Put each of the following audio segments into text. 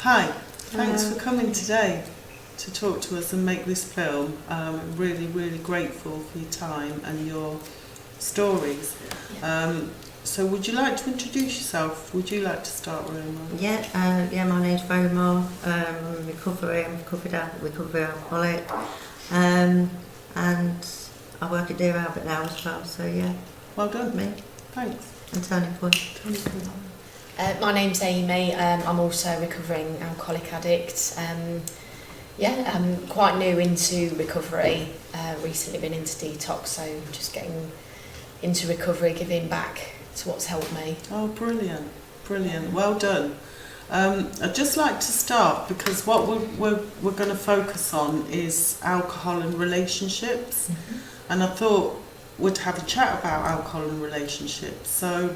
Hi, thanks for coming today to talk to us and make this film. Really, really grateful for your time and your stories. So would you like to introduce yourself? Would you like to start, Roma? My name's Roma. I'm a recovery alcoholic. And I work at Dear Albert now as well, so yeah. Well done. Me. Thanks. And Turning Point. My name's Amy. I'm also a recovering alcoholic addict. I'm quite new into recovery. Recently been into detox, so just getting into recovery, giving back to what's helped me. Oh, brilliant, brilliant. Well done. I'd just like to start because what we're going to focus on is alcohol and relationships. And I thought we'd have a chat about alcohol and relationships. So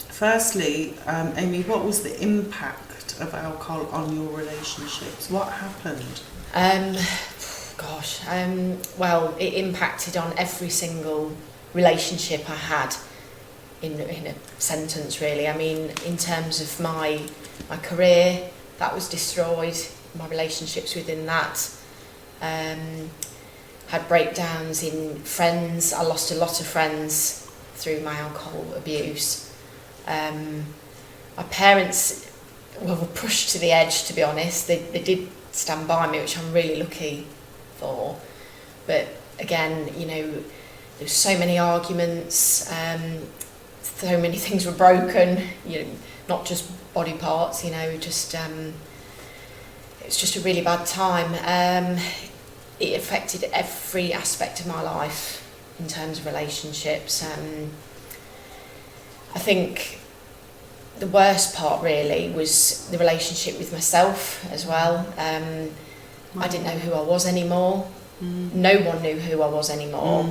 firstly, Amy, what was the impact of alcohol on your relationships? What happened? Well, it impacted on every single relationship I had in a sentence, really. I mean, in terms of my career, that was destroyed, my relationships within that. Had breakdowns in friends. I lost a lot of friends through my alcohol abuse. My parents were pushed to the edge, to be honest. They did stand by me, which I'm really lucky for. But again, there was so many arguments, so many things were broken, not just body parts, just it's just a really bad time. It affected every aspect of my life in terms of relationships. I think the worst part really was the relationship with myself as well. I didn't know who I was anymore. No one knew who I was anymore.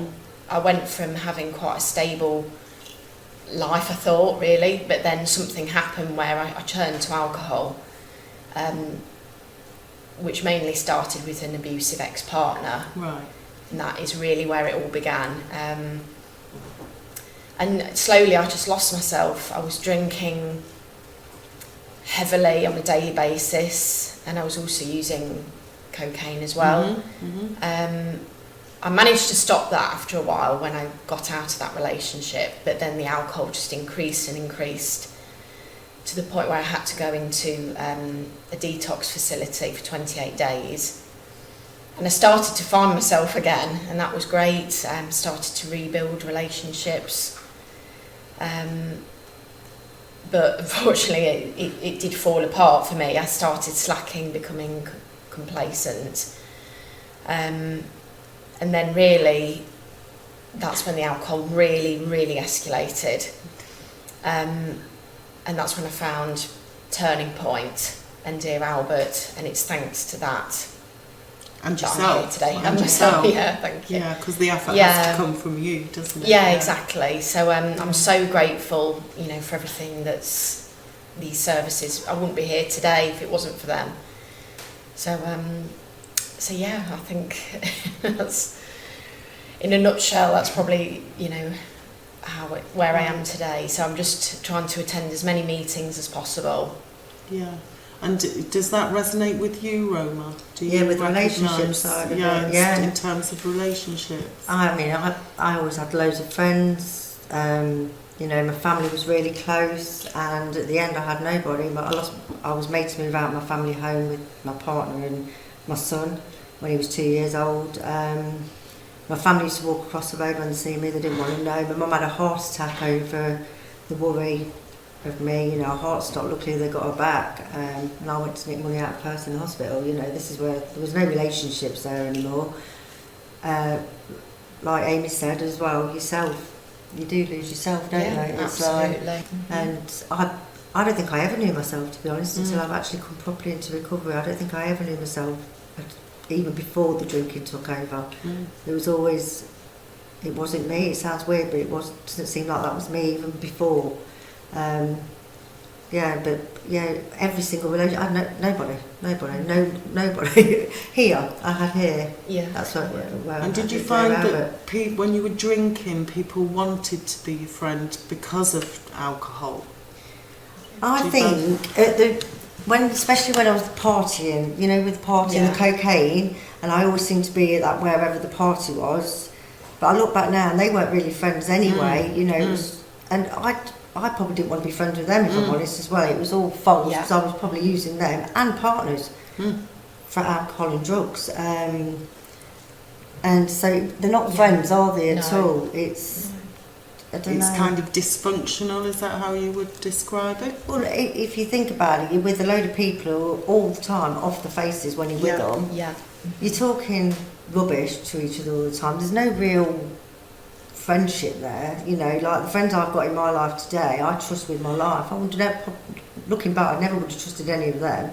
I went from having quite a stable life, I thought, really, but then something happened where I turned to alcohol, which mainly started with an abusive ex-partner. Right. And that is really where it all began. And slowly I just lost myself. I was drinking heavily on a daily basis, and I was also using cocaine as well. I managed to stop that after a while when I got out of that relationship, but then the alcohol just increased and increased to the point where I had to go into a detox facility for 28 days. And I started to find myself again, and that was great. Started to rebuild relationships. But unfortunately it did fall apart for me. I started slacking, becoming complacent. And then really, that's when the alcohol really, really escalated. And that's when I found Turning Point and Dear Albert, and it's thanks to that. And that I'm yourself. here today. And myself, yeah, thank you. Yeah, because the effort has to come from you, doesn't it? Yeah, exactly. So I'm so grateful, for everything that's these services. I wouldn't be here today if it wasn't for them. So yeah, I think that's, in a nutshell, that's probably, where I am today. So I'm just trying to attend as many meetings as possible. Yeah. And does that resonate with you, Roma? Do you with relationships side of it. In terms of relationships. I mean, I always had loads of friends. My family was really close, and at the end I had nobody. But I was made to move out of my family home with my partner and my son when he was 2 years old. My family used to walk across the road when they see me. They didn't want to know. My mum had a heart attack over the worry of me. Her heart stopped. Luckily they got her back, and I went to nick money out of purse in the hospital. This is where there was no relationships there anymore. Like Amy said as well, yourself, you do lose yourself, don't you? Absolutely. And I don't think I ever knew myself, to be honest, until I've actually come properly into recovery. I don't think I ever knew myself, even before the drinking took over. There was always, it wasn't me. It sounds weird, but doesn't seem like that was me even before. Every single relation, I had nobody here. I had here. Yeah. That's where and did you find that when you were drinking, people wanted to be your friend because of alcohol? I think especially when I was partying, you know, with partying, the cocaine, and I always seemed to be at that wherever the party was. But I look back now, and they weren't really friends anyway, you know. It was, and I probably didn't want to be friends with them, if I'm honest, as well. It was all false, because I was probably using them and partners for alcohol and drugs. And so they're not friends, are they, at all? It's... It's kind of dysfunctional, is that how you would describe it? Well, if you think about it, you're with a load of people all the time, off the faces when you're with them. Yeah. You're talking rubbish to each other all the time. There's no real friendship there, you know. Like the friends I've got in my life today, I trust with my life. I would never, looking back, I never would have trusted any of them,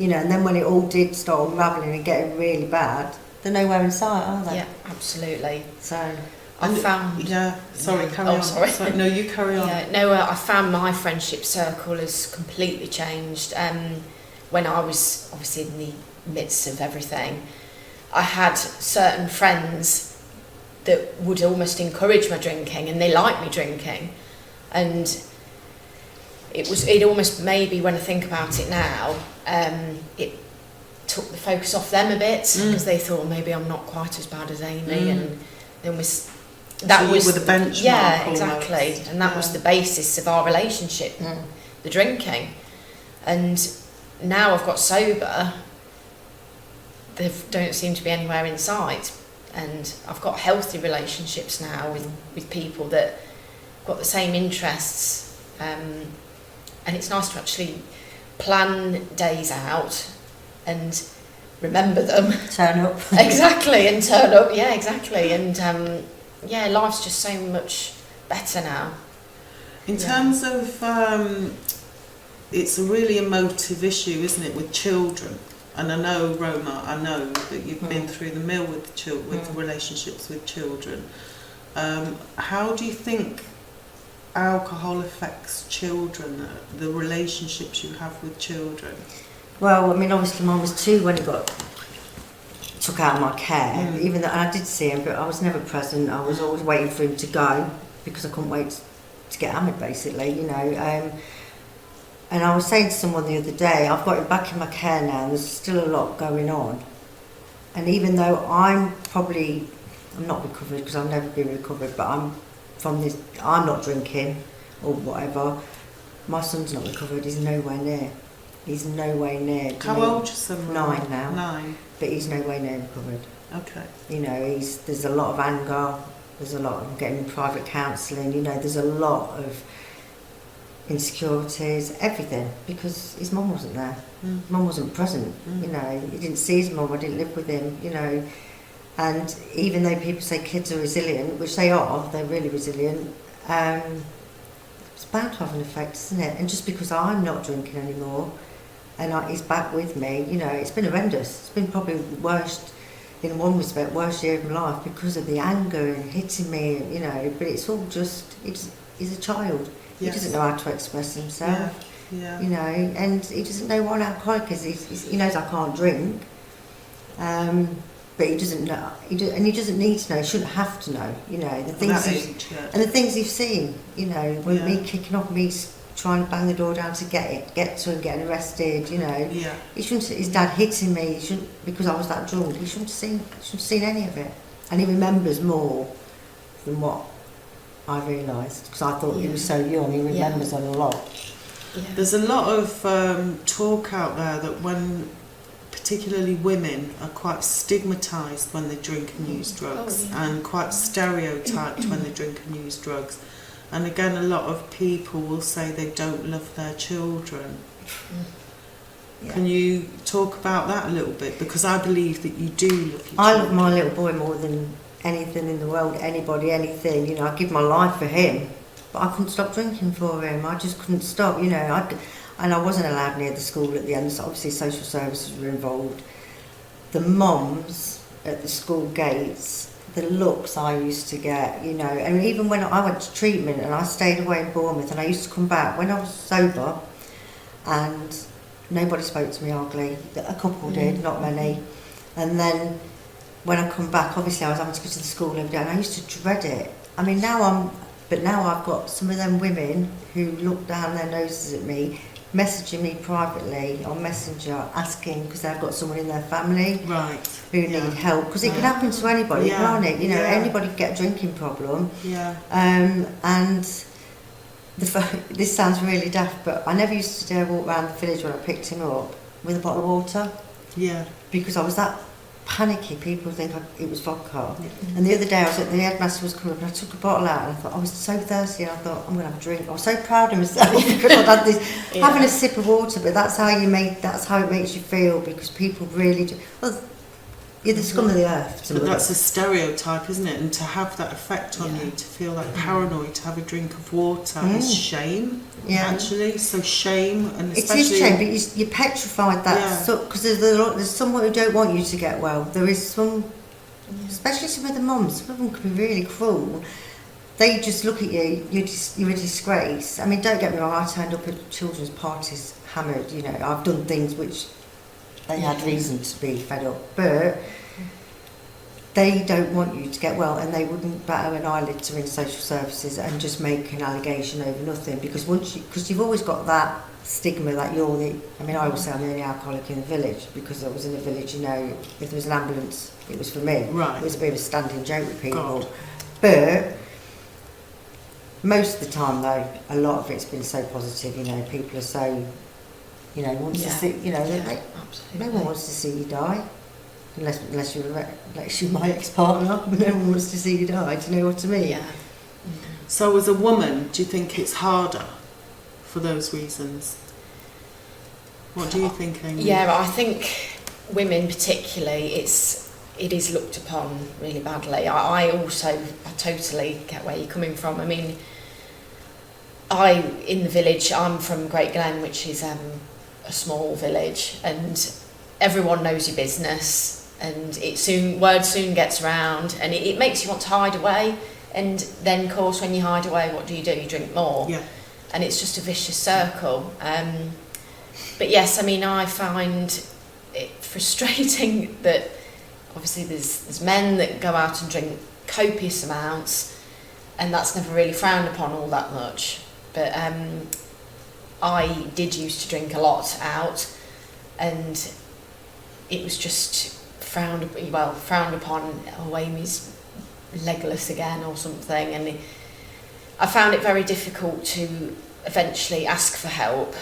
you know. And then when it all did start unravelling and getting really bad, they're nowhere in sight, are they? Yeah, absolutely. So... I found... Sorry, carry on. Sorry. No, you carry on. I found my friendship circle has completely changed. When I was obviously in the midst of everything, I had certain friends that would almost encourage my drinking, and they liked me drinking. And it almost, maybe when I think about it now, it took the focus off them a bit, because they thought maybe I'm not quite as bad as Amy, and then that was the benchmark. Yeah, exactly. And that was the basis of our relationship, the drinking. And now I've got sober, they don't seem to be anywhere in sight. And I've got healthy relationships now with people that got the same interests. And it's nice to actually plan days out and remember them. Turn up. Exactly, and turn up. Yeah, exactly. And life's just so much better now. In terms of, it's a really emotive issue, isn't it, with children? And I know, Roma, that you've been through the mill with with relationships with children. How do you think alcohol affects children, the relationships you have with children? Well, I mean, obviously Mum was 2 when he got took out of my care, even though I did see him, but I was never present. I was always waiting for him to go, because I couldn't wait to get hammered, basically, you know. And I was saying to someone the other day, I've got him back in my care now, and there's still a lot going on. And even though I'm not recovered, because I've never been recovered, but I'm not drinking or whatever, my son's not recovered. He's nowhere near. He's nowhere near. How old is he? 9 now. 9. But he's nowhere near recovered. Okay. You know, there's a lot of anger, there's a lot of getting private counselling, you know, there's a lot of insecurities, everything, because his mum wasn't there. Mum wasn't present, you know, he didn't see his mum, I didn't live with him, you know. And even though people say kids are resilient, which they are, they're really resilient, it's bound to have an effect, isn't it? And just because I'm not drinking anymore, and he's back with me, you know, it's been horrendous. It's been probably worst, in one respect, worst year of my life, because of the anger and hitting me, you know, but it's all just, he's a child. He doesn't know how to express himself, you know, and he doesn't know what an alcoholic is. He knows I can't drink, but he doesn't know, and he doesn't need to know, he shouldn't have to know, you know, the things and the things he's seen, you know, with me kicking off, me trying to bang the door down to get to him getting arrested, you know. He shouldn't. His dad hitting me, he shouldn't, because I was that drunk. He shouldn't have seen any of it, and he remembers more than what I realised, because I thought he was so young. He remembers a lot. There's a lot of talk out there that when particularly women are quite stigmatised when they drink and use drugs, and quite stereotyped when they drink and use drugs. And again, a lot of people will say they don't love their children. Can you talk about that a little bit? Because I believe that you do love your children. I love my little boy more than anything in the world, anybody, anything. You know, I give my life for him, but I couldn't stop drinking for him. I just couldn't stop, you know. And I wasn't allowed near the school at the end, so obviously social services were involved. The mums at the school gates, the looks I used to get, you know, and even when I went to treatment and I stayed away in Bournemouth, and I used to come back when I was sober, and nobody spoke to me ugly. A couple did, not many. And then when I come back, obviously I was having to go to the school every day, and I used to dread it. I mean, now I've got some of them women who look down their noses at me messaging me privately on Messenger asking because they've got someone in their family who need help, because it can happen to anybody, can't it? You know, anybody can get a drinking problem. And this sounds really daft, but I never used to dare walk around the village when I picked him up with a bottle of water. Because I was that panicky, people think it was vodka. And the other day the headmaster was coming up and I took a bottle out and I thought I was so thirsty and I thought I'm going to have a drink. I was so proud of myself because I'd had this, having a sip of water, but that's how it makes you feel, because people really do. Well, you're the scum of the earth. But that's a stereotype, isn't it? And to have that effect on you, to feel like paranoid, to have a drink of water is shame, actually. So shame, and especially... It is shame, but you're petrified that, because there's someone who don't want you to get well. There is some, especially some of the mums, some of them can be really cruel. They just look at you, you're a disgrace. I mean, don't get me wrong, I turned up at children's parties hammered, you know, I've done things which... They had reason to be fed up, but they don't want you to get well, and they wouldn't batter an eyelid to ring social services and just make an allegation over nothing, because because you've always got that stigma that you're the. I mean, I always say I'm the only alcoholic in the village, because I was in the village. You know, if there was an ambulance, it was for me. It was a bit of a standing joke with people, but most of the time, though, a lot of it's been so positive. You know, people are so. You know, wants to see. You know, no one wants to see you die, unless you're my ex-partner. No one wants to see you die. Do you know what I mean? So, as a woman, do you think it's harder for those reasons? What do you think, Amy? Yeah, I think women particularly, it is looked upon really badly. I totally get where you're coming from. I mean, in the village, I'm from Great Glen, which is a small village, and everyone knows your business, and word soon gets around, and it makes you want to hide away, and then of course when you hide away, what do? You drink more, and it's just a vicious circle. But yes, I mean, I find it frustrating that obviously there's men that go out and drink copious amounts, and that's never really frowned upon all that much. But I did used to drink a lot out, and it was just frowned upon. Oh, Amy's legless again or something, and I found it very difficult to eventually ask for help.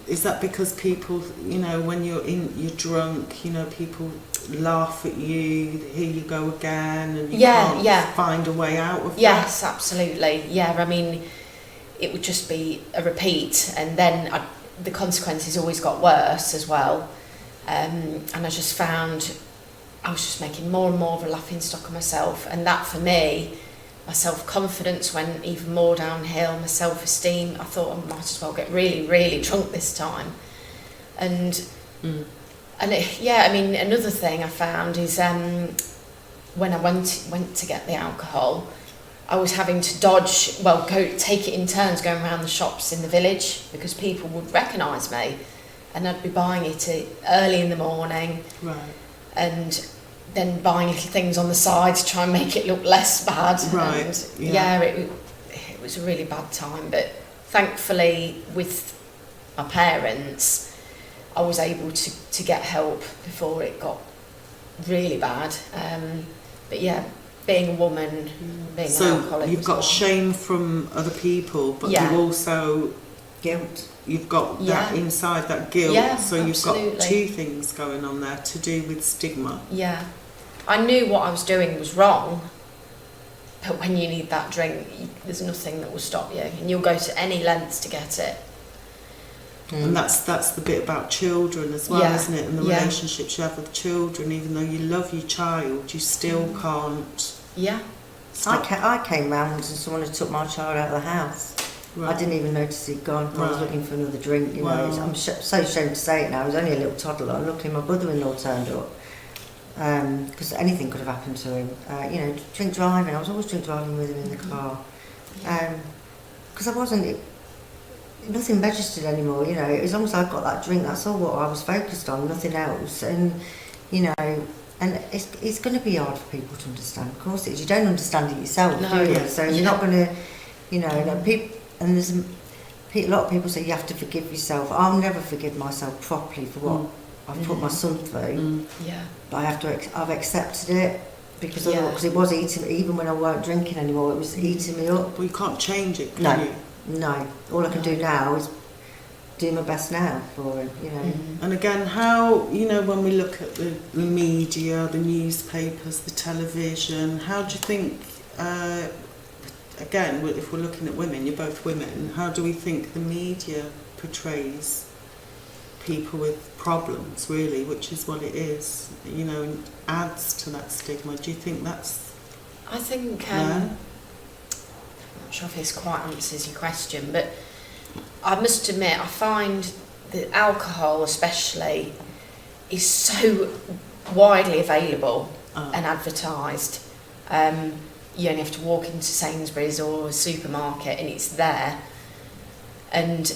Is that because people, you know, when you're drunk, you know, people laugh at you, here you go again, and you can't find a way out of that? Yes, absolutely. Yeah, I mean, it would just be a repeat, and then the consequences always got worse as well. And I just found I was just making more and more of a laughing stock of myself, and that for me, my self-confidence went even more downhill, my self-esteem. I thought I might as well get really, really drunk this time. And I mean, another thing I found is when I went to get the alcohol, I was having to take it in turns going around the shops in the village, because people would recognise me, and I'd be buying it early in the morning, and then buying little things on the side to try and make it look less bad. It was a really bad time, but thankfully with my parents I was able to get help before it got really bad. But yeah, being a woman, being an alcoholic. So you've got shame from other people, but you also guilt. You've got that inside, that guilt. Yeah, so you've got two things going on there to do with stigma. Yeah, I knew what I was doing was wrong, but when you need that drink, there's nothing that will stop you, and you'll go to any lengths to get it. And that's the bit about children as well, isn't it? And the relationships you have with children, even though you love your child, you still can't. Yeah. I came round and someone had took my child out of the house. I didn't even notice he'd gone. I was looking for another drink, you know. I'm so ashamed to say it now. I was only a little toddler. And luckily my brother-in-law turned up, because anything could have happened to him. You know, drink driving. I was always drink driving with him in the car, because I wasn't. Nothing registered anymore, you know. As long as I got that drink, that's all what I was focused on, nothing else. And you know, and it's going to be hard for people to understand. Of course, it is. You don't understand it yourself, do you? So you're not going to, you know, people. And a lot of people say you have to forgive yourself. I'll never forgive myself properly for what I've put my son through. Yeah. But I've accepted it because Yeah. because it was eating, even when I weren't drinking anymore, it was eating me up. Well, you can't change it, can you? No. All I can do now is do my best now for him, you know. And again, how, you know, when we look at the media, the newspapers, the television, how do you think, again, if we're looking at women, you're both women, how do we think the media portrays people with problems, really, which is what it is, you know, and adds to that stigma? Do you think that's... I think, I'm not sure if this quite answers your question, but I must admit, I find that alcohol especially is so widely available and advertised. You only have to walk into Sainsbury's or a supermarket and it's there. And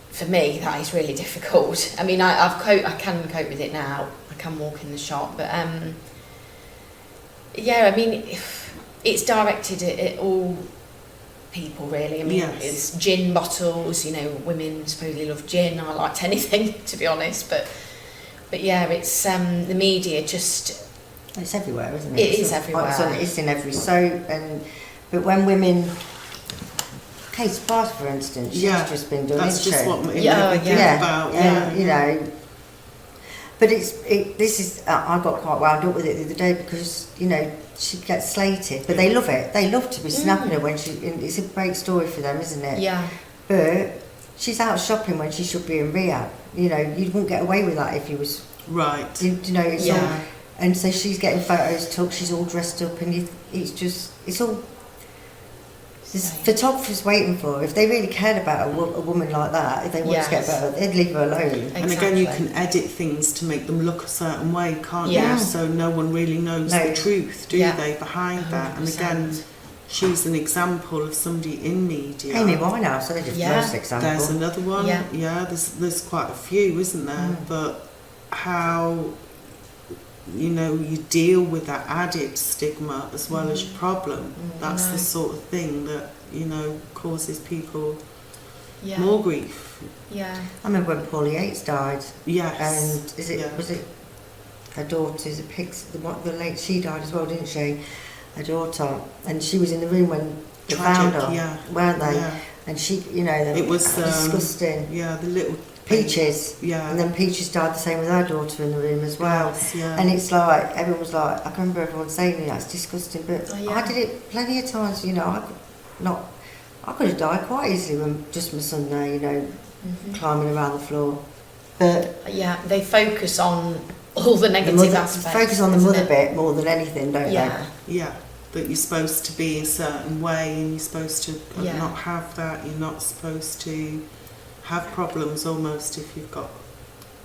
for me, that is really difficult. I mean, I can cope with it now. I can walk in the shop, but yeah, I mean, it's directed at all people, really. I mean, it's gin bottles, you know, women supposedly love gin. I liked anything, to be honest, but yeah, it's the media just... It's everywhere, isn't it? It is everywhere. It's in every soap, but when women... Kate Sparks, for instance, she's just been doing it. That's just what we think about. You know. But this is... I got quite wound up with it the other day because, you know, she gets slated, but they love it. They love to be snapping her when she... It's a great story for them, isn't it? Yeah. But she's out shopping when she should be in rehab. You know, you wouldn't get away with that if you was... Right. You know, it's all... And so she's getting photos took, she's all dressed up, and it's all... There's photographers waiting for her. If they really cared about a woman like that, if they wanted to get better, they'd leave her alone. Exactly. And again, you can edit things to make them look a certain way, can't you? So no one really knows the truth, do they, behind 100%. That? And again, she's an example of somebody in media. Amy Winehouse, so just first example. There's another one. Yeah, there's quite a few, isn't there? But how... you know, you deal with that added stigma as well as your problem. That's the sort of thing that, you know, causes people more grief. Yeah. I remember when Paula Yates died. Yes. And was it her daughter's a pix? The late she died as well, didn't she? Her daughter, and she was in the room when they found her, weren't they? Yeah. And she, you know, it was disgusting. Yeah, the little Peaches, and then Peaches died the same with her daughter in the room as well. And it's like everyone was like, I can remember everyone saying that's disgusting, but I did it plenty of times. You know, I could have died quite easily when just my son there, you know, climbing around the floor. But they focus on all the negative aspects. Focus on the mother bit more than anything, don't they? Yeah. That you're supposed to be a certain way, and you're supposed to not have that. You're not supposed to have problems almost if you've got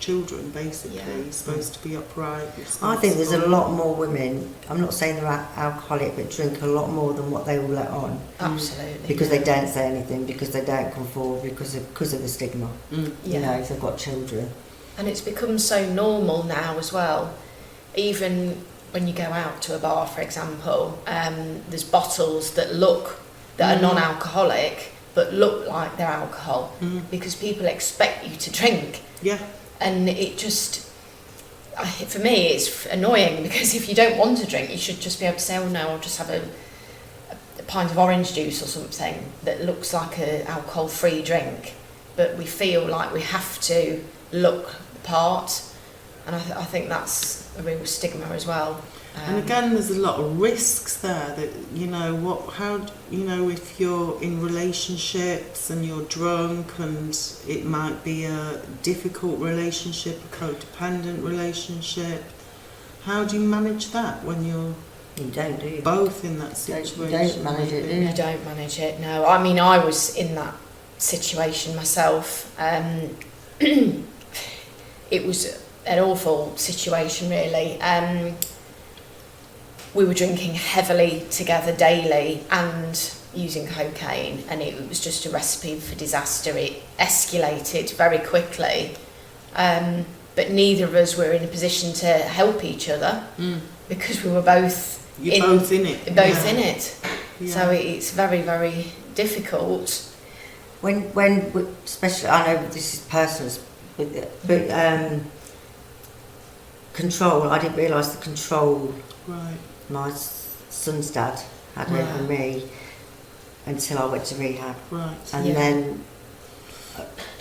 children, basically. You're supposed to be upright. I think there's a lot more women, I'm not saying they're alcoholic, but drink a lot more than what they will let on. Absolutely. Because they don't say anything, because they don't come forward, because of the stigma, you know, if they've got children. And it's become so normal now as well. Even when you go out to a bar, for example, there's bottles that are non-alcoholic, but look like they're alcohol, because people expect you to drink. Yeah. And it just, for me, it's annoying, because if you don't want to drink, you should just be able to say, oh no, I'll just have a pint of orange juice or something that looks like an alcohol-free drink. But we feel like we have to look the part, and I think that's a real stigma as well. And again, there's a lot of risks there that, you know, if you're in relationships and you're drunk, and it might be a difficult relationship, a codependent relationship, how do you manage that when you're both in that situation? You don't manage it, do you? You don't manage it, no. I mean, I was in that situation myself. It was an awful situation, really. We were drinking heavily together daily and using cocaine, and it was just a recipe for disaster. It escalated very quickly, but neither of us were in a position to help each other because we were both both in it. In it. Yeah. So it's very, very difficult. especially, I know this is personal, but control, I didn't realise the control my son's dad had over me until I went to rehab. Right. And then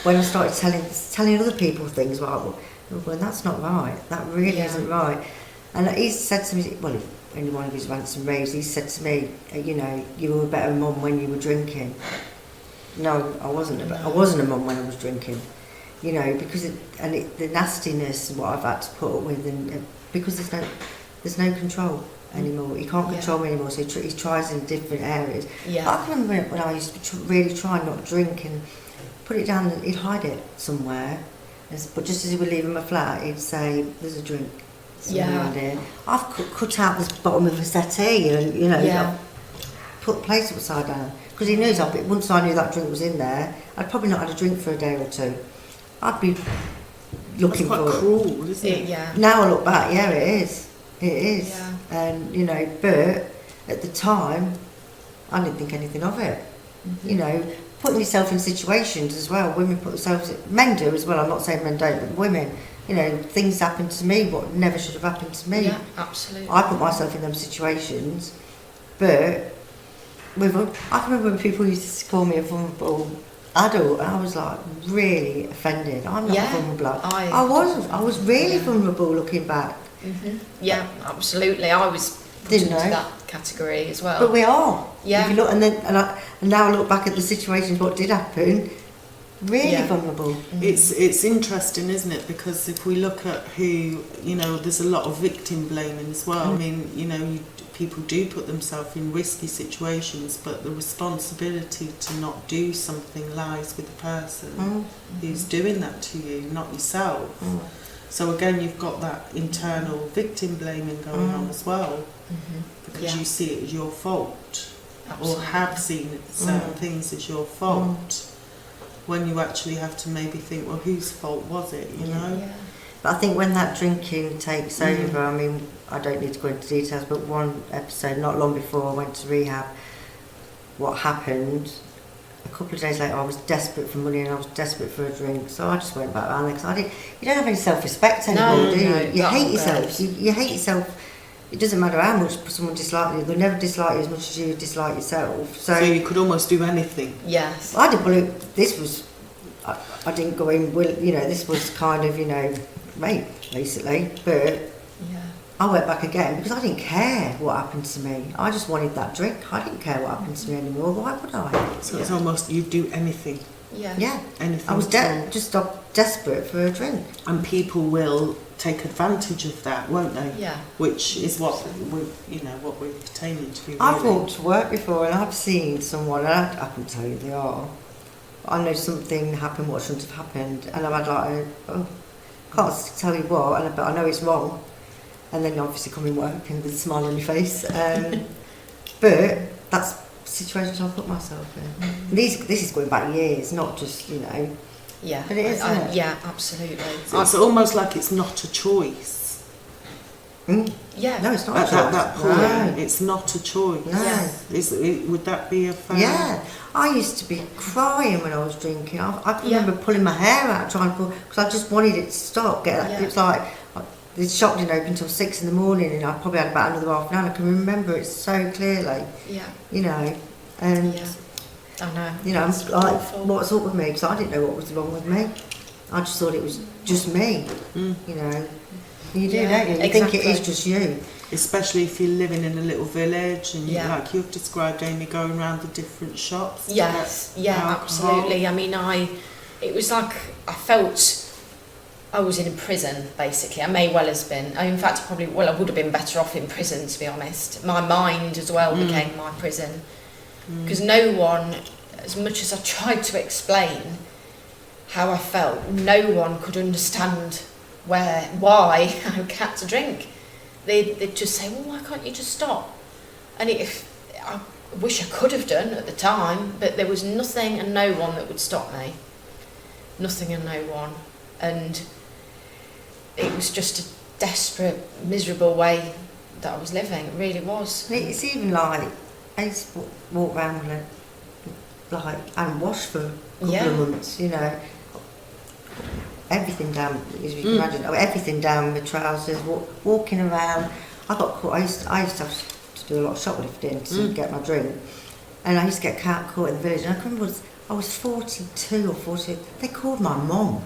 when I started telling other people things, well, that's not right, that really isn't right. And he said to me, well, in one of his rants and raves, he said to me, you were a better mum when you were drinking. No, I wasn't a mum when I was drinking. Because the nastiness and what I've had to put up with, and because there's no control anymore. He can't control me anymore, so he tries in different areas. Yeah. I can remember when I used to really try not to drink and put it down, and he'd hide it somewhere. But just as he would leave my flat, he'd say, "There's a drink." Around here. I've cut out the bottom of a settee and put the place upside down because he knows once I knew that drink was in there, I'd probably not had a drink for a day or two. I'd be looking for it. That's quite cruel, isn't it? Yeah. Now I look back, it is. Yeah. And but at the time, I didn't think anything of it. Mm-hmm. Putting yourself in situations as well. Women put themselves, men do as well. I'm not saying men don't, but women. Things happen to me what never should have happened to me. Yeah, absolutely. I put myself in those situations, but I can remember when people used to call me a vulnerable adult, and I was like really offended. I'm not vulnerable. I was really vulnerable looking back. Mm-hmm. Yeah, absolutely. I was put into that category as well. But we are. Yeah. If you look, and now I look back at the situations, what did happen. Really vulnerable. It's interesting, isn't it? Because if we look at who, there's a lot of victim blaming as well. I mean, people do put themselves in risky situations, but the responsibility to not do something lies with the person who's doing that to you, not yourself. So again, you've got that internal victim blaming going on as well, because you see it as your fault. Absolutely. Or have seen certain things as your fault. When you actually have to maybe think, well, whose fault was it, Yeah. But I think when that drinking takes over, I mean, I don't need to go into details, but one episode, not long before I went to rehab, what happened, a couple of days later, I was desperate for money and I was desperate for a drink, so I just went back around there, because you don't have any self-respect anymore, do you? You hate yourself. You hate yourself. It doesn't matter how much someone dislikes you, they'll never dislike you as much as you dislike yourself. So you could almost do anything. Yes. I didn't believe this was, I didn't go in, this was kind of, rape, basically. But I went back again because I didn't care what happened to me. I just wanted that drink. I didn't care what happened to me anymore. Why would I? So it's almost, you'd do anything. Yeah. Anything. I was just desperate for a drink. And people will take advantage of that, won't they? Yeah. Which is what what we're pertaining to. Really. I've walked to work before and I've seen someone, and I can tell you they are. I know something happened what shouldn't have happened, and I've had can't tell you what, but I know it's wrong. And then you obviously come in work and with a smile on your face. But that's situations I've put myself in. And this is going back years, not just Yeah, but it is, isn't it? Yeah, absolutely. So it's almost like it's not a choice. Yeah. No, it's not At a choice. that point, No. it's not a choice. No. Would that be a fair? Yeah. I used to be crying when I was drinking. I can remember pulling my hair out, trying to pull, because I just wanted it to stop. It was like, the shop didn't open until 6 in the morning, and I probably had about another half an hour. I can remember it so clearly. Yeah. And I know. I'm like, what's up with me? Because I didn't know what was wrong with me. I just thought it was just me. You do, don't you? You think it is just you. Especially if you're living in a little village and like you've described, Amy, going around the different shops. Yes, absolutely. I mean, it was like I felt I was in a prison, basically. I may well have been. In fact, I would have been better off in prison, to be honest. My mind as well became my prison. Because no one, as much as I tried to explain how I felt, no one could understand why I had to drink. They'd just say, well, why can't you just stop? And I wish I could have done at the time, but there was nothing and no one that would stop me. Nothing and no one. And it was just a desperate, miserable way that I was living. It really was. It's even like, I used to walk around with like, I hadn't washed for a couple of months, you know. Everything down, as you can imagine, everything down with trousers, walking around. I got caught, I used to have to do a lot of shoplifting to get my drink. And I used to get caught in the village. And I remember I was 42 or 40. They called my mum.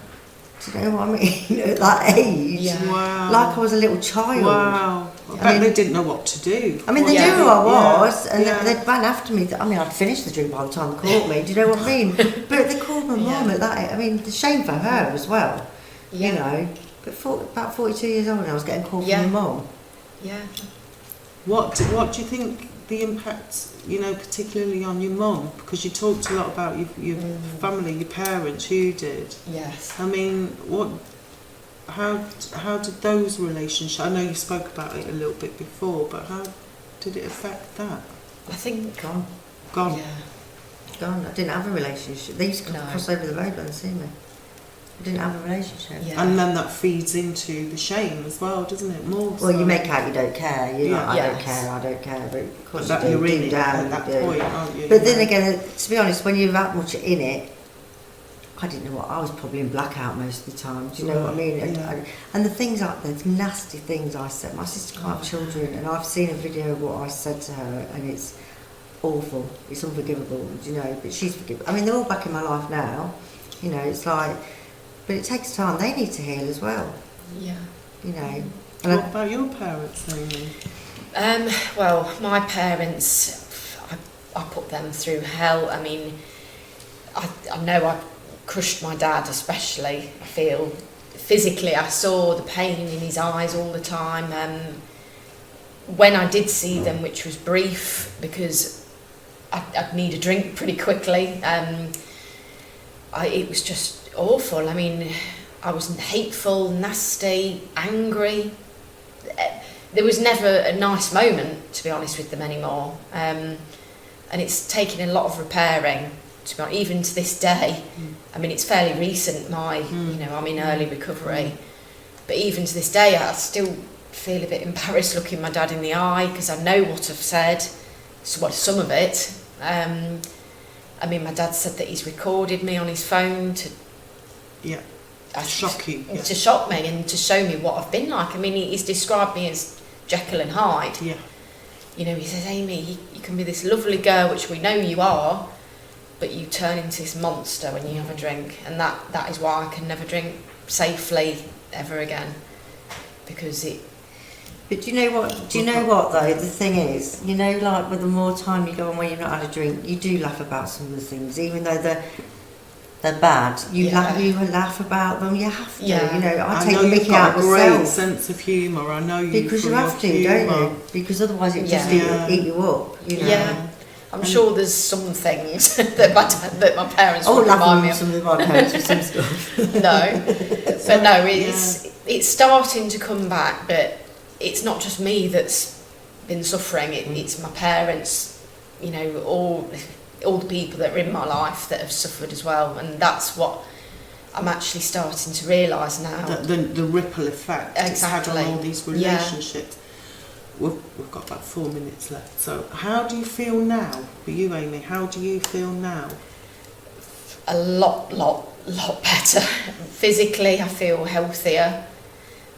Do you know what I mean? At that age. Yeah. Wow. Like I was a little child. Wow. I bet they didn't know what to do. I mean, they knew who I was, and yeah. they ran after me. I mean, I'd finished the drink by the time they called me. Do you know what I mean? But they called my mum at that age. I mean, the shame for her as well. You know. But about 42 years old, and I was getting called from my mum. Yeah. What do you think the impact, you know, particularly on your mum? Because you talked a lot about your family, your parents, you did. Yes. I mean, how did those relationships, I know you spoke about it a little bit before, but how did it affect that? I think Gone. Yeah. Gone. I didn't have a relationship. They used to cross over the road and see me. I didn't have a relationship. Yeah. And then that feeds into the shame as well, doesn't it? More. Well, so. you make out you don't care. You're like, I don't care. But of course But you you're do. in Deep it down, at that you do. point, aren't you? But then again, to be honest, when you're that much in it, I didn't know what, I was probably in blackout most of the time. Do you know what I mean? Yeah. And the things like the nasty things I said. My sister can't have children, and I've seen a video of what I said to her, and it's awful. It's unforgivable. Do you know? But she's forgivable. I mean, they're all back in my life now. You know, it's like. But it takes time. They need to heal as well. Yeah. You know. And what about your parents, Amy? Well, my parents, I put them through hell. I mean, I know I crushed my dad, especially. I feel physically, I saw the pain in his eyes all the time. When I did see them, which was brief, because I'd need a drink pretty quickly. It was just awful. I mean, I was hateful, nasty, angry. There was never a nice moment, to be honest, with them anymore. And it's taken a lot of repairing, to be honest, even to this day. I mean, it's fairly recent, you know, I'm in early recovery. But even to this day, I still feel a bit embarrassed looking my dad in the eye, because I know what I've said, some of it. I mean, my dad said that he's recorded me on his phone to shock you. To shock me and to show me what I've been like. I mean, he's described me as Jekyll and Hyde. Yeah. You know, he says, Amy, you can be this lovely girl, which we know you are, but you turn into this monster when you have a drink. And that is why I can never drink safely ever again. Because it... But do you know what? Though the thing is, you know, like with the more time you go on when you've not had a drink, you do laugh about some of the things, even though they're bad. You laugh about them. You have to. Yeah. You know, I take know the you've mickey got out a great myself sense of humour. I know you. because you have to, don't you? Because otherwise it just eat you up. You know? Yeah. I'm sure there's some things that my parents would remind me of. Some of my parents with some stuff. No, but no, it's starting to come back. But it's not just me that's been suffering. It's my parents. You know, all the people that are in my life that have suffered as well, and that's what I'm actually starting to realise now. The ripple effect it's had on all these relationships. We've got about 4 minutes left. So how do you feel now? For you, Amy, how do you feel now? A lot better. Physically, I feel healthier.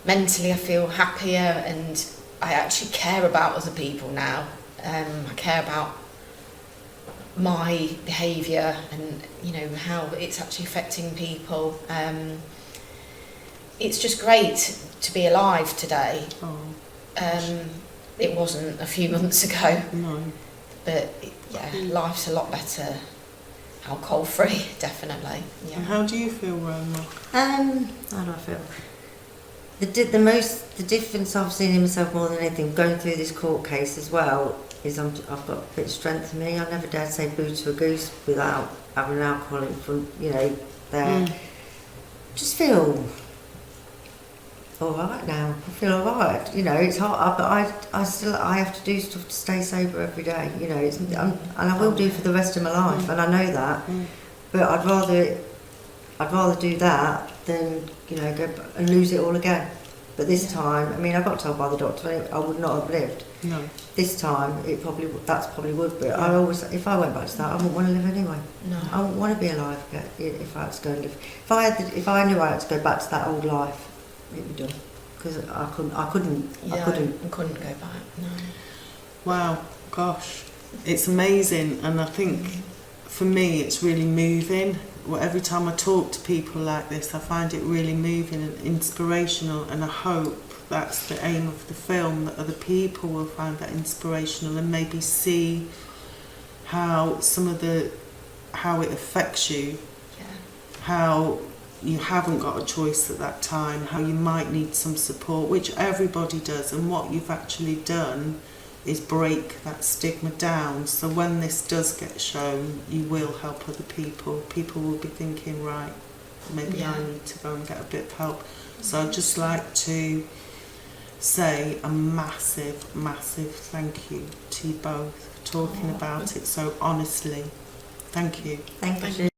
Mentally, I feel happier, and I actually care about other people now. I care about my behaviour and, you know, how it's actually affecting people. It's just great to be alive today. It wasn't a few months ago. No. But life's a lot better. Alcohol free, definitely. Yeah. And how do you feel, Roma? How do I feel? The difference I've seen in myself more than anything, going through this court case as well, is I've got a bit of strength in me. I never dare say boo to a goose without having alcohol in front, you know, there. Just feel alright now. I feel alright. You know, it's hard, but I have to do stuff to stay sober every day. You know, and I will do for the rest of my life, and I know that. But I'd rather do that than, you know, go and lose it all again. But this time, I mean, I got told by the doctor I would not have lived. No. This time, that's probably would be. Yeah. I always, if I went back to that, I wouldn't want to live anyway. No. I wouldn't want to be alive if I had to go and live. If I knew I had to go back to that old life, it'd be done. Because I couldn't go back. No. Wow, gosh, it's amazing, and I think for me it's really moving. Well, every time I talk to people like this, I find it really moving and inspirational, and I hope that's the aim of the film, that other people will find that inspirational and maybe see how how it affects you, how you haven't got a choice at that time, how you might need some support, which everybody does, and what you've actually done is break that stigma down, so when this does get shown, you will help other people. People will be thinking, right, maybe I need to go and get a bit of help. So I'd just like to say a massive thank you to you both for talking about it so honestly. Thank you. Thank you.